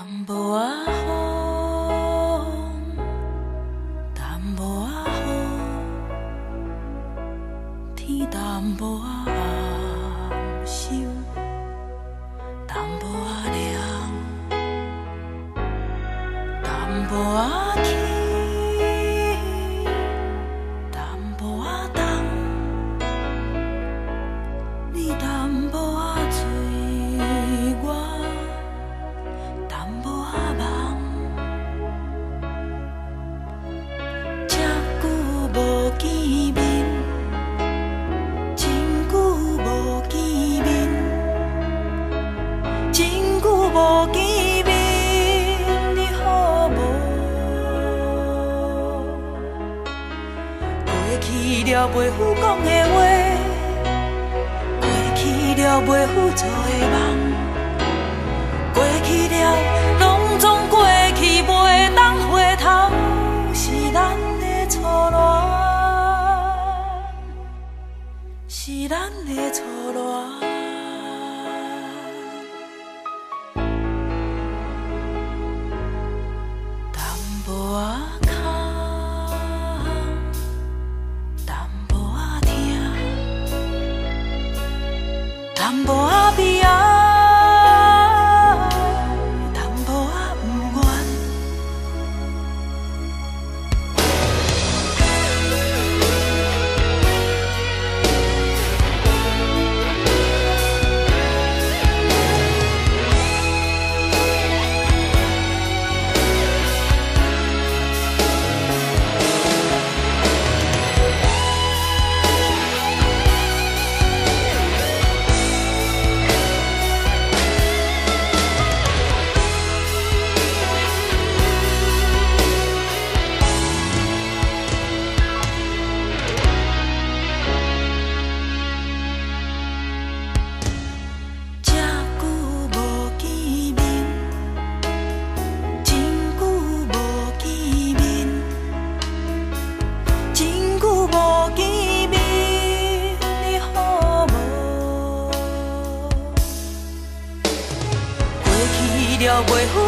淡薄仔风，淡薄仔雨，天淡薄仔暗深，淡薄仔凉，淡薄仔起，淡薄仔重，你淡薄仔醉我。淡薄仔梦，这久无见面，真久无见面，真久无见面，你好无？过去了袂赴讲的话，过去了袂赴做的梦。过去了，拢总过去，袂当回头，是咱的初恋，是咱的初恋。淡薄仔空，淡薄仔疼，淡薄仔悲哀。了袂赴